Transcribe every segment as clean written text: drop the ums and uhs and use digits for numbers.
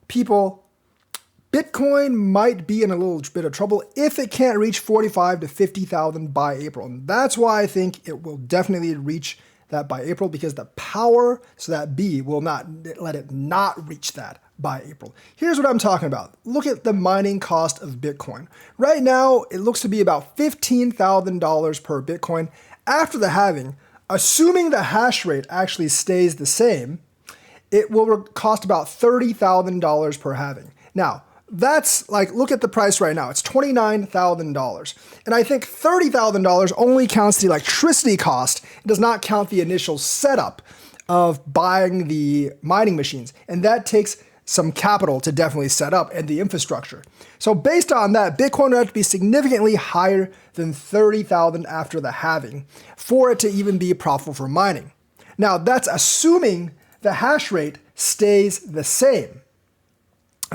people, Bitcoin might be in a little bit of trouble if it can't reach 45 to 50,000 by April. And that's why I think it will definitely reach that by April, because the power so that B will not let it not reach that by April. Here's what I'm talking about. Look at the mining cost of Bitcoin. Right now, it looks to be about $15,000 per Bitcoin. After the halving, assuming the hash rate actually stays the same, it will cost about $30,000 per halving. Now, that's like, look at the price right now. It's $29,000. And I think $30,000 only counts the electricity cost. It does not count the initial setup of buying the mining machines. And that takes some capital to definitely set up and the infrastructure. So based on that, Bitcoin would have to be significantly higher than 30,000 after the halving for it to even be profitable for mining. Now, that's assuming the hash rate stays the same.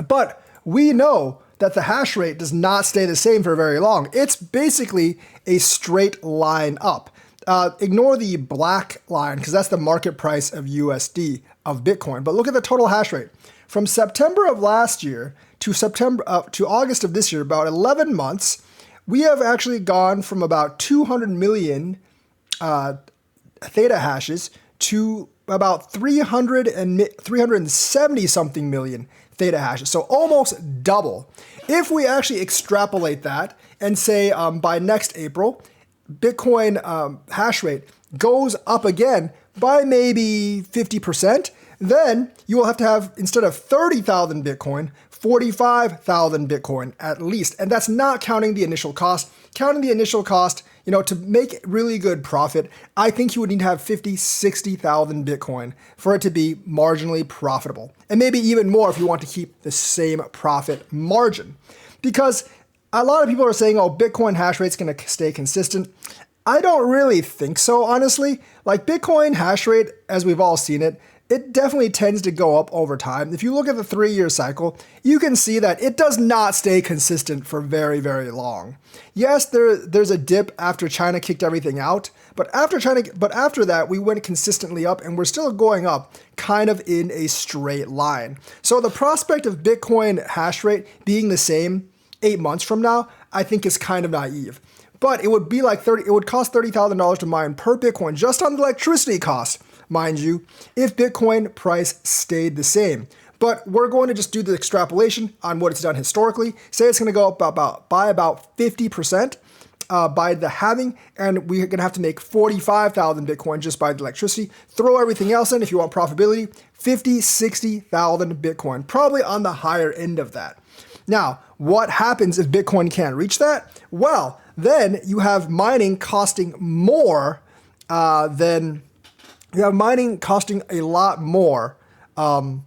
But we know that the hash rate does not stay the same for very long. It's basically a straight line up. Ignore the black line because that's the market price of USD of Bitcoin. But look at the total hash rate. From September of last year to August of this year, about 11 months, we have actually gone from about 200 million theta hashes to about 370 something million theta hashes. So almost double. If we actually extrapolate that and say by next April, Bitcoin hash rate goes up again by maybe 50%, then you will have to have, instead of 30,000 Bitcoin, 45,000 Bitcoin at least. And that's not counting the initial cost. Counting the initial cost, to make really good profit, I think you would need to have 50, 60,000 Bitcoin for it to be marginally profitable. And maybe even more if you want to keep the same profit margin. Because a lot of people are saying, oh, Bitcoin hash rate's going to stay consistent. I don't really think so, honestly. Like Bitcoin hash rate, as we've all seen it, it definitely tends to go up over time. If you look at the 3-year cycle, you can see that it does not stay consistent for very, very long. Yes, there's a dip after China kicked everything out, but after that, we went consistently up and we're still going up kind of in a straight line. So the prospect of Bitcoin hash rate being the same 8 months from now, I think is kind of naive. But it would be like it would cost $30,000 to mine per Bitcoin just on the electricity cost, mind you, if Bitcoin price stayed the same. But we're going to just do the extrapolation on what it's done historically. Say it's going to go up by about 50% by the halving, and we're going to have to make 45,000 Bitcoin just by the electricity. Throw everything else in if you want profitability, 50, 60,000 Bitcoin, probably on the higher end of that. Now, what happens if Bitcoin can't reach that? Well, then you have mining costing more than a lot more than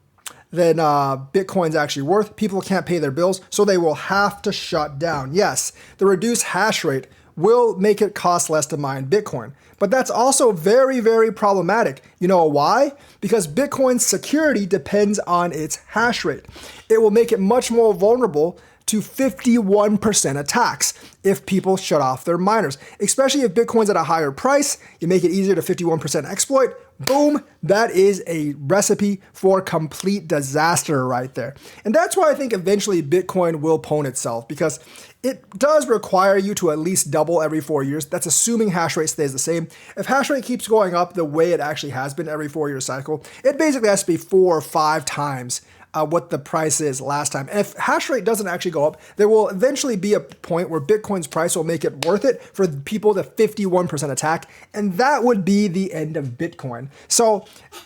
Bitcoin's actually worth. People can't pay their bills, so they will have to shut down. Yes, the reduced hash rate will make it cost less to mine Bitcoin. But that's also very, very problematic. You know why? Because Bitcoin's security depends on its hash rate. It will make it much more vulnerable to 51% attacks if people shut off their miners. Especially if Bitcoin's at a higher price, you make it easier to 51% exploit. Boom, that is a recipe for complete disaster right there. And that's why I think eventually Bitcoin will pwn itself, because it does require you to at least double every 4 years. That's assuming hash rate stays the same. If hash rate keeps going up the way it actually has been every 4-year cycle, it basically has to be 4 or 5 times what the price is last time. And if hash rate doesn't actually go up, there will eventually be a point where Bitcoin's price will make it worth it for people to 51% attack, and that would be the end of Bitcoin. So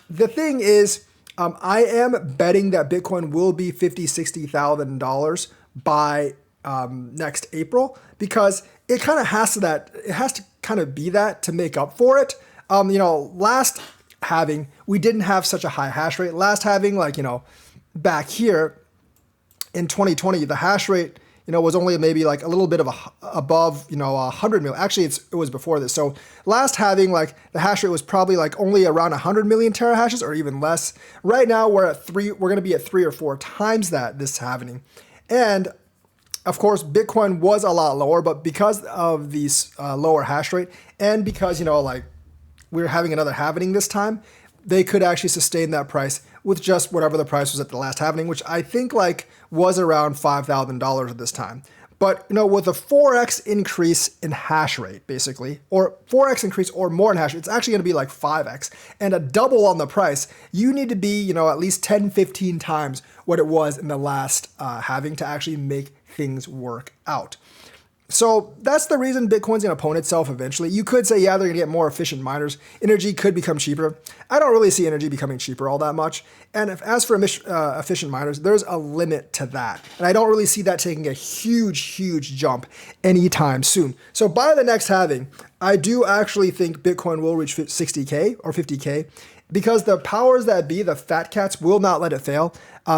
the thing is, I am betting that Bitcoin will be $50,000-$60,000 by next April, because it kind of has to kind of be that to make up for it. Last halving, we didn't have such a high hash rate. Last halving, back here in 2020, the hash rate, was only maybe like a little bit of above, 100 million. Actually, it was before this. So last halving, the hash rate was probably only around 100 million terahashes or even less. Right now, we're going to be at 3 or 4 times that this halving. And of course, Bitcoin was a lot lower, but because of these lower hash rate and because, we're having another halving this time, they could actually sustain that price with just whatever the price was at the last halving, which I think like was around $5,000 at this time. But with a 4x increase in hash rate, basically, or 4x increase or more in hash rate, it's actually going to be like 5x. And a double on the price, you need to be, at least 10, 15 times what it was in the last halving to actually make things work out. So that's the reason Bitcoin's going to own itself eventually. You could say, yeah, they're going to get more efficient miners. Energy could become cheaper. I don't really see energy becoming cheaper all that much. And as for efficient miners, there's a limit to that. And I don't really see that taking a huge jump anytime soon. So by the next halving, I do actually think Bitcoin will reach 60K or 50K because the powers that be, the fat cats, will not let it fail.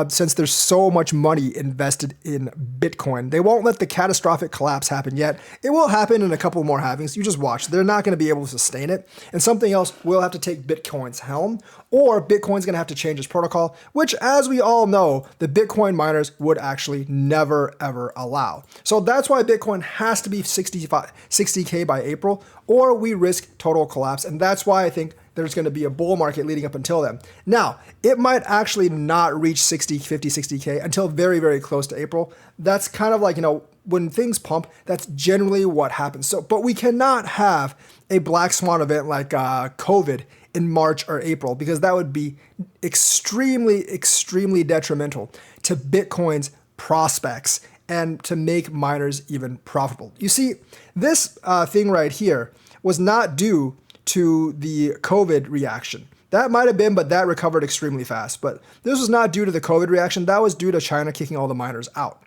Since there's so much money invested in Bitcoin. They won't let the catastrophic collapse happen yet. It will happen in a couple more halvings. You just watch. They're not going to be able to sustain it. And something else will have to take Bitcoin's helm, or Bitcoin's going to have to change its protocol, which, as we all know, the Bitcoin miners would actually never, ever allow. So that's why Bitcoin has to be 60K by April, or we risk total collapse. And that's why I think there's going to be a bull market leading up until then. Now, it might actually not reach 60, 50, 60K until very, very close to April. That's kind of like, when things pump, that's generally what happens. So, but we cannot have a black swan event like COVID in March or April, because that would be extremely, extremely detrimental to Bitcoin's prospects and to make miners even profitable. You see, this thing right here was not due to the COVID reaction. That might have been, but that recovered extremely fast. But this was not due to the COVID reaction. That was due to China kicking all the miners out.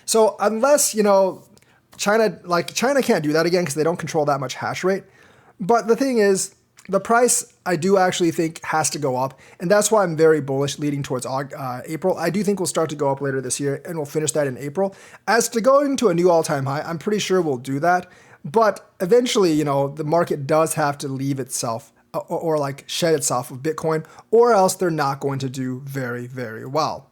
So unless, China can't do that again because they don't control that much hash rate. But the thing is, the price, I do actually think, has to go up. And that's why I'm very bullish leading towards April. I do think we'll start to go up later this year, and we'll finish that in April. As to going to a new all-time high, I'm pretty sure we'll do that. But eventually, the market does have to leave itself or like shed itself of Bitcoin, or else they're not going to do very, very well.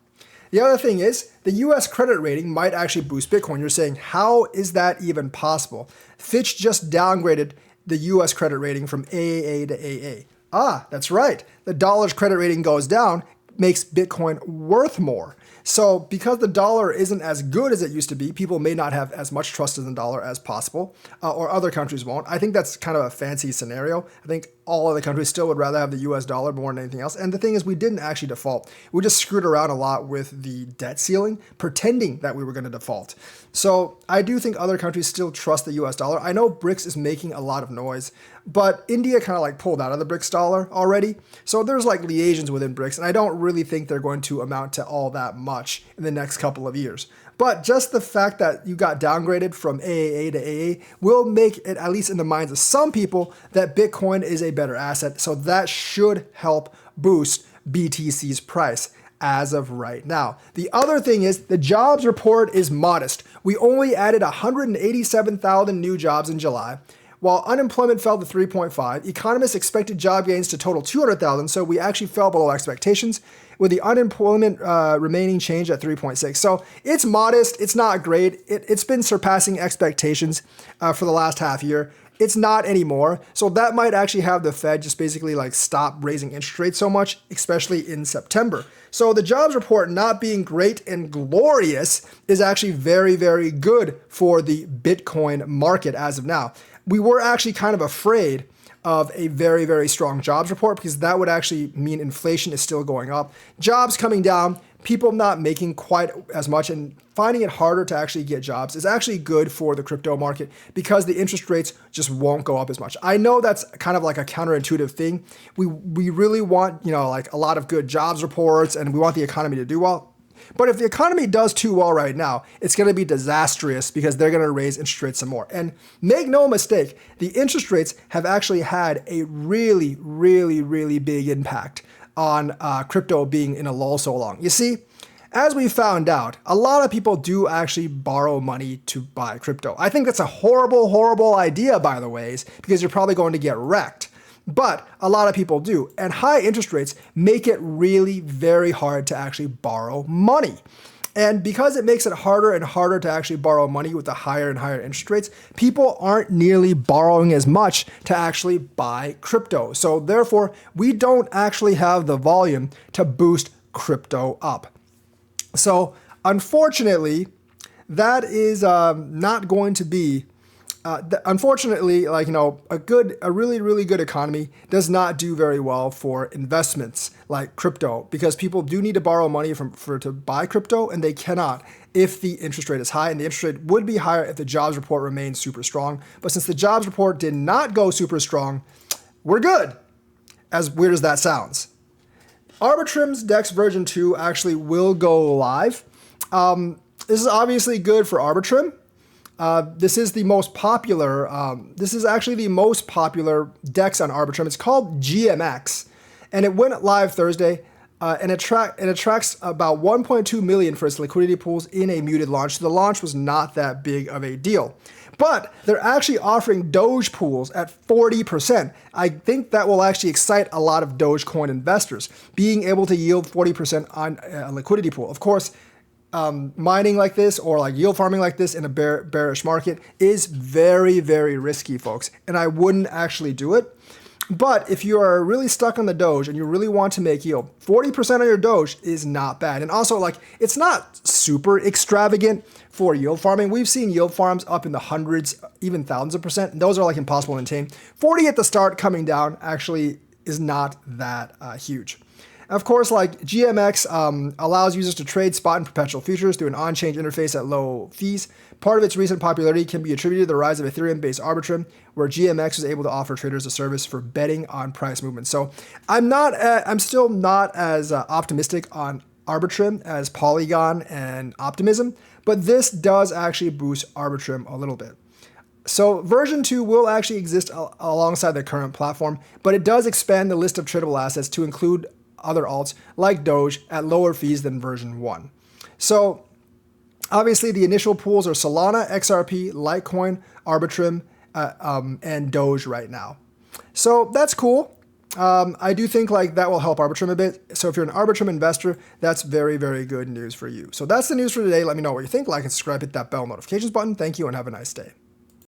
The other thing is the US credit rating might actually boost Bitcoin. You're saying, how is that even possible? Fitch just downgraded the US credit rating from AAA to AA. Ah, that's right. The dollar's credit rating goes down, makes Bitcoin worth more. So because the dollar isn't as good as it used to be, people may not have as much trust in the dollar as possible, or other countries won't. I think that's kind of a fancy scenario. I think all other countries still would rather have the US dollar more than anything else. And the thing is, we didn't actually default. We just screwed around a lot with the debt ceiling, pretending that we were going to default. So I do think other countries still trust the US dollar. I know BRICS is making a lot of noise, but India kind of like pulled out of the BRICS dollar already. So there's like liaisons within BRICS, and I don't really think they're going to amount to all that much in the next couple of years. But just the fact that you got downgraded from AAA to AA will make it, at least in the minds of some people, that Bitcoin is a better asset. So that should help boost BTC's price as of right now. The other thing is the jobs report is modest. We only added 187,000 new jobs in July. While unemployment fell to 3.5, economists expected job gains to total 200,000, so we actually fell below expectations, with the unemployment remaining change at 3.6. So it's modest, it's not great, it's been surpassing expectations for the last half year. It's not anymore, so that might actually have the Fed just basically like stop raising interest rates so much, especially in September. So the jobs report not being great and glorious is actually very, very good for the Bitcoin market as of now. We were actually kind of afraid of a very, very strong jobs report because that would actually mean inflation is still going up, jobs coming down, people not making quite as much, and finding it harder to actually get jobs is actually good for the crypto market because the interest rates just won't go up as much. I know that's kind of like a counterintuitive thing. We really want, like a lot of good jobs reports, and we want the economy to do well. But if the economy does too well right now, it's going to be disastrous because they're going to raise interest rates some more. And make no mistake, the interest rates have actually had a really, really, really big impact on crypto being in a lull so long. You see, as we found out, a lot of people do actually borrow money to buy crypto. I think that's a horrible, horrible idea, by the way, because you're probably going to get wrecked. But a lot of people do. And high interest rates make it really very hard to actually borrow money. And because it makes it harder and harder to actually borrow money with the higher and higher interest rates, people aren't nearly borrowing as much to actually buy crypto. So therefore, we don't actually have the volume to boost crypto up. So unfortunately, that is not going to be unfortunately, like, a really, really good economy does not do very well for investments like crypto, because people do need to borrow money to buy crypto, and they cannot if the interest rate is high, and the interest rate would be higher if the jobs report remains super strong. But since the jobs report did not go super strong, we're good, as weird as that sounds. Arbitrim's DEX version 2 actually will go live. This is obviously good for Arbitrim. This is the most popular, this is actually the most popular DEX on Arbitrum. It's called GMX, and it went live Thursday, and it attracts about 1.2 million for its liquidity pools in a muted launch. So the launch was not that big of a deal. But they're actually offering Doge pools at 40%. I think that will actually excite a lot of Dogecoin investors, being able to yield 40% on a liquidity pool. Of course, mining like this, or like yield farming like this in a bearish market, is very, very risky, folks. And I wouldn't actually do it. But if you are really stuck on the Doge and you really want to make yield, 40% of your Doge is not bad. And also, like, it's not super extravagant for yield farming. We've seen yield farms up in the hundreds, even thousands of percent. And those are like impossible to maintain. 40 at the start coming down actually is not that huge. Of course, like, GMX allows users to trade spot and perpetual futures through an on-chain interface at low fees. Part of its recent popularity can be attributed to the rise of Ethereum-based Arbitrum, where GMX was able to offer traders a service for betting on price movement. So I'm still not as optimistic on Arbitrum as Polygon and Optimism, but this does actually boost Arbitrum a little bit. So version 2 will actually exist alongside the current platform, but it does expand the list of tradable assets to include other alts like Doge at lower fees than version 1. So obviously the initial pools are Solana, XRP, Litecoin, Arbitrum, and Doge right now. So that's cool. I do think like that will help Arbitrum a bit. So if you're an Arbitrum investor, that's very, very good news for you. So that's the news for today. Let me know what you think. Like and subscribe, hit that bell notifications button. Thank you and have a nice day.